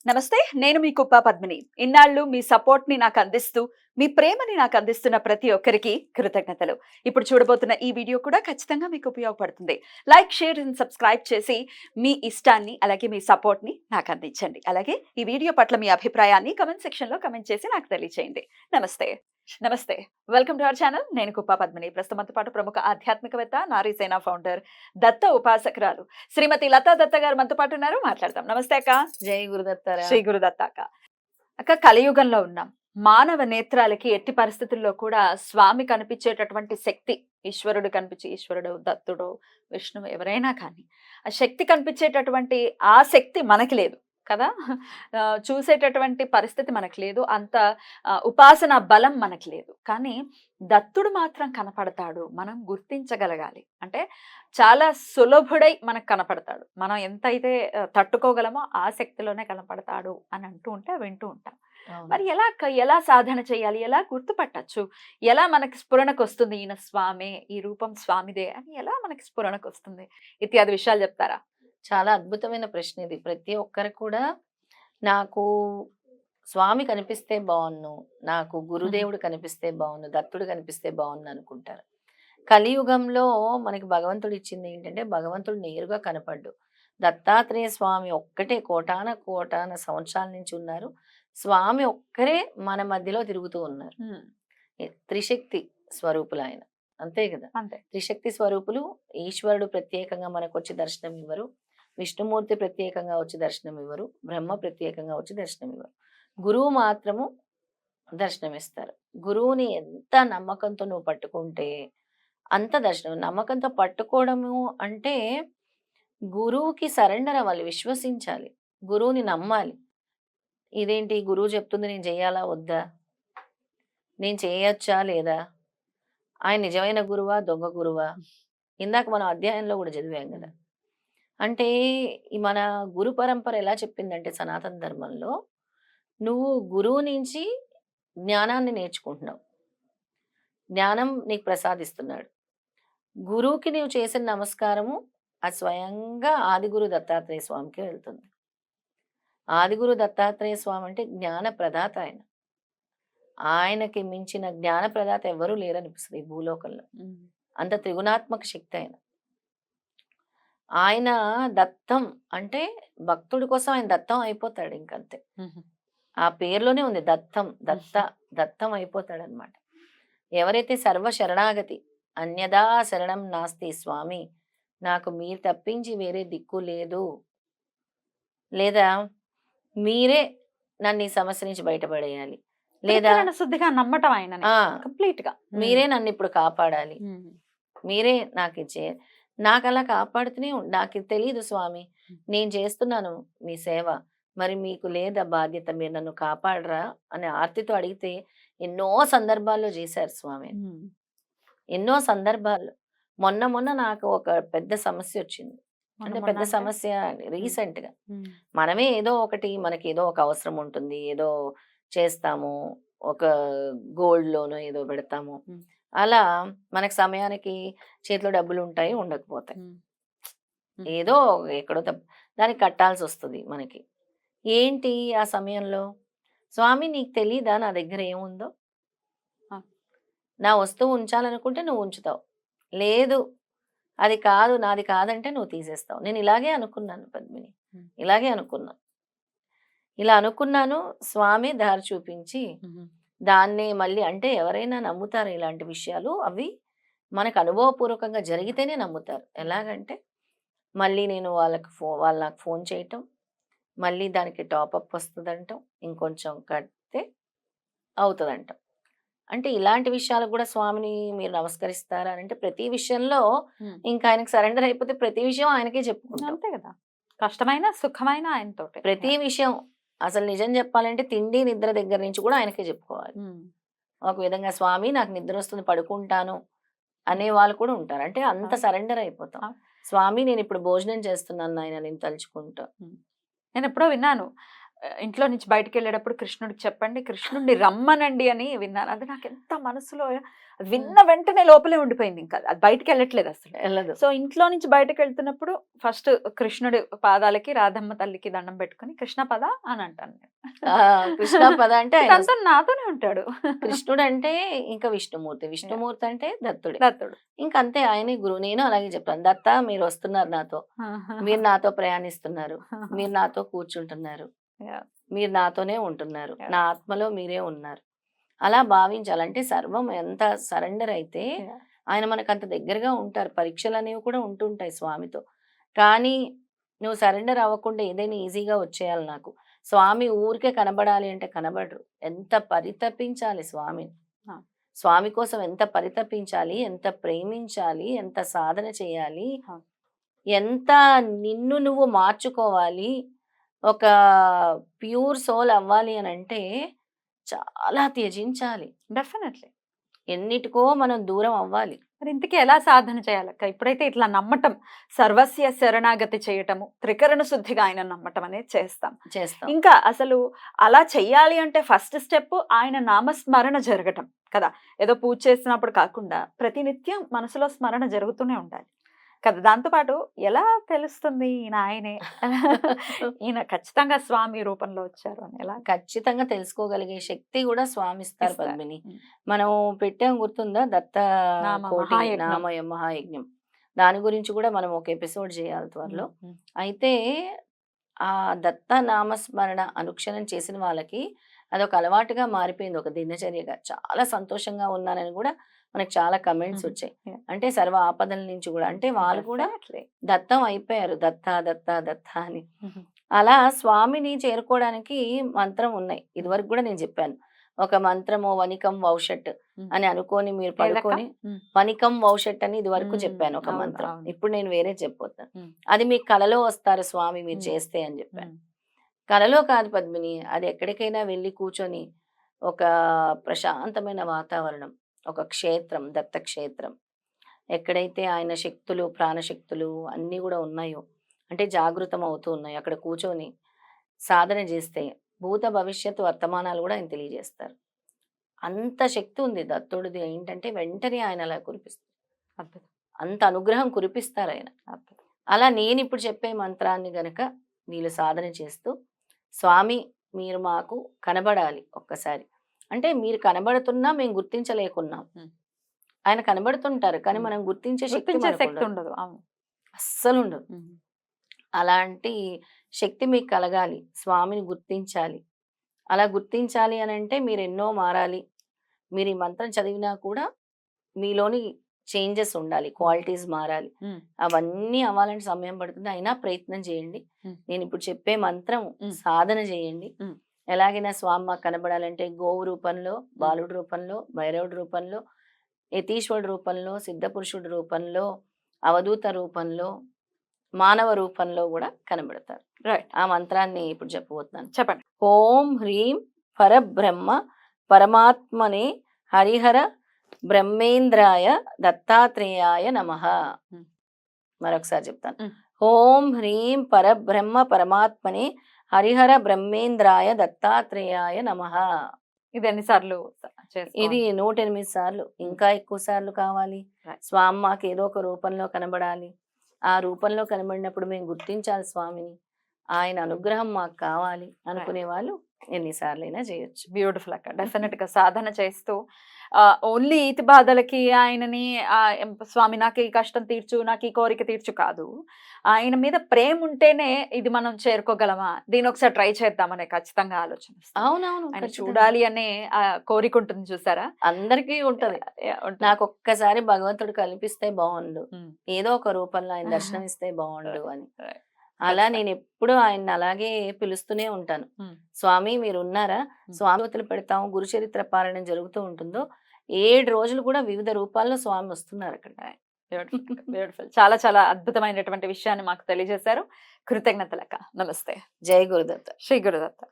నమస్తే. నేను మీ కుప్ప పద్మిని. ఇన్నాళ్ళు మీ సపోర్ట్‌ని నాకందిస్తూ, మీ ప్రేమని నాకందిస్తున్న ప్రతి ఒక్కరికి కృతజ్ఞతలు. ఇప్పుడు చూడబోతున్న ఈ వీడియో కూడా ఖచ్చితంగా మీకు ఉపయోగపడుతుంది. లైక్, షేర్ అండ్ సబ్స్క్రైబ్ చేసి మీ ఇష్టాన్ని, అలాగే మీ సపోర్ట్‌ని నాకందించండి. అలాగే ఈ వీడియో పట్ల మీ అభిప్రాయాన్ని కామెంట్ సెక్షన్‌లో కామెంట్ చేసి నాకు తెలియచేయండి. నమస్తే. నమస్తే. Welcome to our channel. నేను కుప్ప పద్మిని. ప్రస్తుతం మనతో పాటు ప్రముఖ ఆధ్యాత్మికవేత్త, నారీసేన ఫౌండర్, దత్త ఉపాసకురాలు శ్రీమతి లతా దత్త గారు మనతో పాటు ఉన్నారు. మాట్లాడదాం. నమస్తే అక్క. జై గురుదత్తారా. శ్రీ గురుదత్త అక్క. అక్క, కలియుగంలో ఉన్నాం. మానవ నేత్రాలకి ఎట్టి పరిస్థితుల్లో కూడా స్వామి కనిపించేటటువంటి శక్తి, ఈశ్వరుడు కనిపించే ఈశ్వరుడు, దత్తుడు, విష్ణువు ఎవరైనా కానీ ఆ శక్తి కనిపించేటటువంటి ఆ శక్తి మనకి లేదు కదా. చూసేటటువంటి పరిస్థితి మనకు లేదు. అంత ఉపాసన బలం మనకి లేదు. కానీ దత్తుడు మాత్రం కనపడతాడు. మనం గుర్తించగలగాలి. అంటే చాలా సులభుడై మనకు కనపడతాడు. మనం ఎంతైతే తట్టుకోగలమో ఆ శక్తిలోనే కనపడతాడు అని అంటూ ఉంటే వింటూ ఉంటాం. మరి ఎలా సాధన చేయాలి? ఎలా గుర్తుపట్టచ్చు? ఎలా మనకి స్ఫురణకు వస్తుంది ఈయన స్వామే, ఈ రూపం స్వామిదే అని ఎలా మనకి స్ఫురణకు వస్తుంది? ఇత్యాది విషయాలు చెప్తారా? చాలా అద్భుతమైన ప్రశ్న ఇది. ప్రతి ఒక్కరు కూడా నాకు స్వామి కనిపిస్తే బాగున్ను, నాకు గురుదేవుడు కనిపిస్తే బాగున్ను, దత్తుడు కనిపిస్తే బాగున్ను అనుకుంటారు. కలియుగంలో మనకి భగవంతుడు ఇచ్చింది ఏంటంటే, భగవంతుడు నేరుగా కనపడ్డు. దత్తాత్రేయ స్వామి ఒక్కటే కోటాన కోటాన సంవత్సరాల నుంచి ఉన్నారు. స్వామి ఒక్కరే మన మధ్యలో తిరుగుతూ ఉన్నారు. త్రిశక్తి స్వరూపులు ఆయన, అంతే కదా. అంతే. త్రిశక్తి స్వరూపులు. ఈశ్వరుడు ప్రత్యేకంగా మనకు వచ్చి దర్శనం ఇవ్వరు, విష్ణుమూర్తి ప్రత్యేకంగా వచ్చి దర్శనం ఇవ్వరు, బ్రహ్మ ప్రత్యేకంగా వచ్చి దర్శనం ఇవ్వరు. గురువు మాత్రము దర్శనమిస్తారు. గురువుని ఎంత నమ్మకంతో నువ్వు పట్టుకుంటే అంత దర్శనం. నమ్మకంతో పట్టుకోవడము అంటే గురువుకి సరెండర్ అవ్వాలి, విశ్వసించాలి, గురువుని నమ్మాలి. ఇదేంటి గురువు చెప్తుంది నేను చేయాలా వద్దా, నేను చేయొచ్చా లేదా, ఆయన నిజమైన గురువా దొంగ గురువా? ఇందాక మనం అధ్యాయంలో కూడా చదివాం కదా. అంటే ఈ మన గురు పరంపర ఎలా చెప్పిందంటే, సనాతన ధర్మంలో నువ్వు గురువు నుంచి జ్ఞానాన్ని నేర్చుకుంటున్నావు, జ్ఞానం నీకు ప్రసాదిస్తున్నాడు. గురువుకి నీవు చేసిన నమస్కారము అది స్వయంగా ఆదిగురు దత్తాత్రేయ స్వామికి వెళ్తుంది. ఆదిగురు దత్తాత్రేయ స్వామి అంటే జ్ఞాన ప్రదాత. ఆయనకి మించిన జ్ఞాన ప్రదాత ఎవరూ లేరనిపిస్తుంది ఈ భూలోకంలో. అంత త్రిగుణాత్మక శక్తి ఆయన. ఆయన దత్తం అంటే భక్తుడి కోసం ఆయన దత్తం అయిపోతాడు, ఇంకంతే. ఆ పేరులోనే ఉంది దత్తం. దత్తం అయిపోతాడు అనమాట. ఎవరైతే సర్వ శరణాగతి, అన్యదా శరణం నాస్తి స్వామి, నాకు మీరు తప్పించి వేరే దిక్కు లేదు, లేదా మీరే నన్ను ఈ సమస్య నుంచి బయటపడేయాలి, లేదా శుద్ధిగా నమ్మటం ఆయన కంప్లీట్ గా మీరే నన్ను ఇప్పుడు కాపాడాలి, మీరే నాకు ఇచ్చే, నాకు అలా కాపాడుతూనే నాకు తెలియదు స్వామి, నేను చేస్తున్నాను మీ సేవ, మరి మీకు లేదా బాధ్యత, మీరు నన్ను కాపాడరా అని ఆర్తితో అడిగితే ఎన్నో సందర్భాల్లో చేశారు స్వామి. ఎన్నో సందర్భాల్లో. మొన్న నాకు ఒక పెద్ద సమస్య వచ్చింది. అంటే పెద్ద సమస్య రీసెంట్ గా. మనమే ఏదో ఒకటి, మనకి ఏదో ఒక అవసరం ఉంటుంది, ఏదో చేస్తాము, ఒక గోల్డ్ లోన్ ఏదో పెడతాము, అలా మనకు సమయానికి చేతిలో డబ్బులు ఉంటాయి, ఉండకపోతాయి, ఏదో ఎక్కడో దానికి కట్టాల్సి వస్తుంది మనకి. ఏంటి ఆ సమయంలో, స్వామి నీకు తెలీదా నా దగ్గర ఏముందో, నా వస్తువు ఉంచాలనుకుంటే నువ్వు ఉంచుతావు, లేదు అది కాదు నాది కాదంటే నువ్వు తీసేస్తావు. నేను ఇలాగే అనుకున్నాను పద్మిని, ఇలాగే అనుకున్నాను, ఇలా అనుకున్నాను. స్వామి దారి చూపించి దాన్నే మళ్ళీ, అంటే ఎవరైనా నమ్ముతారు ఇలాంటి విషయాలు, అవి మనకు అనుభవపూర్వకంగా జరిగితేనే నమ్ముతారు. ఎలాగంటే మళ్ళీ నేను వాళ్ళు నాకు ఫోన్ చేయటం, మళ్ళీ దానికి టాపప్ వస్తుందంటాం, ఇంకొంచెం కడితే అవుతుందంటాం. అంటే ఇలాంటి విషయాలకు కూడా స్వామిని మీరు నమస్కరిస్తారా అంటే, ప్రతి విషయంలో ఇంకా ఆయనకు సరెండర్ అయిపోతే ప్రతి విషయం ఆయనకే చెప్పుకుంటాం. అంతే కదా. కష్టమైన సుఖమైన ఆయనతో ప్రతి విషయం. అసలు నిజం చెప్పాలంటే తిండి నిద్ర దగ్గర నుంచి కూడా ఆయనకే చెప్పుకోవాలి. ఒక విధంగా స్వామి నాకు నిద్ర వస్తుంది పడుకుంటాను అనే వాళ్ళు కూడా ఉంటారు. అంటే అంత సరెండర్ అయిపోతాం. స్వామి నేను ఇప్పుడు భోజనం చేస్తున్నాను నాయన, నేను తలుచుకుంటా. నేను ఎప్పుడో విన్నాను, ఇంట్లో నుంచి బయటికి వెళ్ళేటప్పుడు కృష్ణుడికి చెప్పండి, కృష్ణుడిని రమ్మనండి అని విన్నాను. అది నాకు ఎంత మనసులో అది విన్న వెంటనే లోపలే ఉండిపోయింది. ఇంకా అది బయటికి వెళ్ళట్లేదు అసలు. వెళ్ళదు. సో ఇంట్లో నుంచి బయటకు వెళ్తున్నప్పుడు ఫస్ట్ కృష్ణుడి పాదాలకి రాధమ్మ తల్లికి దండం పెట్టుకుని కృష్ణ పద అని అంటాను నేను. ఆ, కృష్ణ పద అంటే ఆయన ఇదంతా నాతోనే ఉంటాడు. కృష్ణుడు అంటే ఇంకా విష్ణుమూర్తి, విష్ణుమూర్తి అంటే దత్తుడే. దత్తుడు. ఇంకా అంతే, ఆయనే గురువు. నేను అలాగే చెప్పాను, దత్త మీరు వస్తున్నారు నాతో, మీరు నాతో ప్రయాణిస్తున్నారు, మీరు నాతో కూర్చుంటున్నారు, Yeah. మీరు నాతోనే ఉంటున్నారు, Yeah. నా ఆత్మలో మీరే ఉన్నారు. అలా భావించాలంటే సర్వం ఎంత సరెండర్ అయితే Yeah. ఆయన మనకు అంత దగ్గరగా ఉంటారు. పరీక్షలు అనేవి కూడా ఉంటుంటాయి స్వామితో. కానీ నువ్వు సరెండర్ అవ్వకుండా ఏదైనా ఈజీగా వచ్చేయాలి నాకు. స్వామి ఊరికే కనబడాలి అంటే కనబడరు. ఎంత పరితపించాలి స్వామిని. Ah. స్వామి కోసం ఎంత పరితపించాలి, ఎంత ప్రేమించాలి, ఎంత సాధన చేయాలి, Ah. ఎంత నిన్ను నువ్వు మార్చుకోవాలి, ఒక ప్యూర్ సోల్ అవ్వాలి అని అంటే చాలా త్యజించాలి. డెఫినెట్లీ. ఎన్నిటికో మనం దూరం అవ్వాలి. మరి ఇంతకీ ఎలా సాధన చేయాలక్క? ఇప్పుడైతే ఇట్లా నమ్మటం, సర్వస్య శరణాగతి చేయటము, త్రికరణ శుద్ధిగా ఆయన నమ్మటం అనేది చేస్తాం. ఇంకా అసలు అలా చెయ్యాలి అంటే ఫస్ట్ స్టెప్ ఆయన నామస్మరణ జరగటం కదా. ఏదో పూజ చేసినప్పుడు కాకుండా ప్రతినిత్యం మనసులో స్మరణ జరుగుతూనే ఉండాలి కదా. దాంతోపాటు ఎలా తెలుస్తుంది ఈయన ఆయనే, ఈయన ఖచ్చితంగా స్వామి రూపంలో వచ్చారు అని ఎలా? ఖచ్చితంగా తెలుసుకోగలిగే శక్తి కూడా స్వామి ఇస్తారు ఇస్తారు. పద్మిని. మనం పెట్టాం గుర్తుందా, దత్త నామ కోటి మహాయజ్ఞం. నామయ మహాయజ్ఞం. దాని గురించి కూడా మనం ఒక ఎపిసోడ్ చేయాలి త్వరలో. అయితే ఆ దత్త నామస్మరణ అనుక్షణం చేసిన వాళ్ళకి అదొక అలవాటుగా మారిపోయింది, ఒక దినచర్యగా. చాలా సంతోషంగా ఉన్నానని కూడా మనకు చాలా కమెంట్స్ వచ్చాయి. Yeah. అంటే సర్వ ఆపదల నుంచి కూడా, అంటే వాళ్ళు కూడా Definitely. దత్తం అయిపోయారు, దత్త దత్త దత్త అని. Mhm. అలా స్వామిని చేరుకోవడానికి మంత్రం ఉన్నాయి. ఇదివరకు కూడా నేను చెప్పాను, ఒక మంత్రము వనికం వౌషట్ అని అనుకొని మీరు పడుకొని, వనికం వౌషట్ అని ఇది వరకు చెప్పాను ఒక అవును, మంత్రం. అవును. ఇప్పుడు నేను వేరే చెప్పొద్దాను. Mm. అది మీకు కలలో వస్తారు స్వామి మీరు Mm. చేస్తే అని చెప్పాను. కలలో కాదు పద్మిని, అది ఎక్కడికైనా వెళ్ళి కూర్చొని ఒక ప్రశాంతమైన వాతావరణం, ఒక క్షేత్రం, దత్తక్షేత్రం, ఎక్కడైతే ఆయన శక్తులు, ప్రాణశక్తులు అన్నీ కూడా ఉన్నాయో, అంటే జాగృతం అవుతూ ఉన్నాయి, అక్కడ కూర్చొని సాధన చేస్తే భూత భవిష్యత్తు వర్తమానాలు కూడా ఆయన తెలియజేస్తారు. అంత శక్తి ఉంది దత్తుడిది. ఏంటంటే వెంటనే ఆయన అలా కురిపిస్తారు, అద్భుతం. అంత అనుగ్రహం కురిపిస్తారు ఆయన. అద్భుతం. అలా నేను ఇప్పుడు చెప్పే మంత్రాన్ని గనక వీళ్ళు సాధన చేస్తూ, స్వామి మీరు మాకు కనబడాలి ఒక్కసారి, అంటే మీరు కనబడుతున్నా మేము గుర్తించలేకున్నాం. ఆయన కనబడుతుంటారు కానీ మనం గుర్తించే శక్తి గుర్తించే మనకు శక్తి ఉండదు. ఉండదు. అవును. అస్సలు ఉండదు. అలాంటి శక్తి మీకు కలగాలి, స్వామిని గుర్తించాలి. అలా గుర్తించాలి అని అంటే మీరు ఎన్నో మారాలి. మీరు ఈ మంత్రం చదివినా కూడా మీలోని చేంజెస్ ఉండాలి, క్వాలిటీస్ మారాలి. అవన్నీ అవ్వాలంటే సమయం పడుతుంది, అయినా ప్రయత్నం చేయండి. నేను ఇప్పుడు చెప్పే మంత్రం సాధన చేయండి. ఎలాగైనా స్వామి మాకు కనబడాలంటే గోవు రూపంలో, బాలుడి రూపంలో, భైరవుడి రూపంలో, యతీశ్వరుడు రూపంలో, సిద్ధపురుషుడి రూపంలో, అవధూత రూపంలో, మానవ రూపంలో కూడా కనబడతారు. రైట్. ఆ మంత్రాన్ని ఇప్పుడు చెప్పబోతున్నాను. చెప్పండి. ఓం హ్రీం పరబ్రహ్మ పరమాత్మనే హరిహర బ్రహ్మేంద్రాయ దత్తాత్రేయాయ నమః. మరొకసారి చెప్తాను. ఓం హ్రీం పరబ్రహ్మ పరమాత్మనే హరిహర బ్రహ్మేంద్రాయ దత్తాత్రేయాయ నమః. ఇది ఎన్నిసార్లు ఇది 108 సార్లు, ఇంకా ఎక్కువ సార్లు కావాలి. స్వామి మాకు ఏదో ఒక రూపంలో కనబడాలి. ఆ రూపంలో కనబడినప్పుడు మేము గుర్తించాలి స్వామిని, ఆయన అనుగ్రహం మాకు కావాలి అనుకునే వాళ్ళు ఎన్నిసార్లైనా చేయొచ్చు. బ్యూటిఫుల్ అక్క. డెఫినెట్ గా సాధన చేస్తూ ఓన్లీ ఈతి బాధలకి ఆయనని స్వామి నాకు ఈ కష్టం తీర్చు, నాకు ఈ కోరిక తీర్చు కాదు, ఆయన మీద ప్రేమ ఉంటేనే ఇది మనం చేరుకోగలమా, దీని ఒకసారి ట్రై చేద్దామనే ఖచ్చితంగా ఆలోచన. అవునవును, ఆయన చూడాలి అనే కోరిక ఉంటుంది చూసారా, అందరికీ ఉంటది. నాకు ఒక్కసారి భగవంతుడు కల్పిస్తే బాగుండు, ఏదో ఒక రూపంలో ఆయన దర్శనం ఇస్తే బాగుండు అని. అలా నేను ఎప్పుడు ఆయన అలాగే పిలుస్తూనే ఉంటాను. స్వామి మీరు ఉన్నారా, స్వామి వతులు పెడతాము, గురు చరిత్ర పారాయణం జరుగుతూ ఉంటుందో 7 రోజులు కూడా వివిధ రూపాల్లో స్వామి వస్తున్నారు అక్కడ. బ్యూటిఫుల్. చాలా చాలా అద్భుతమైనటువంటి విషయాన్ని మాకు తెలియజేశారు. కృతజ్ఞతలక్క. నమస్తే. జై గురుదత్త. శ్రీ గురుదత్త.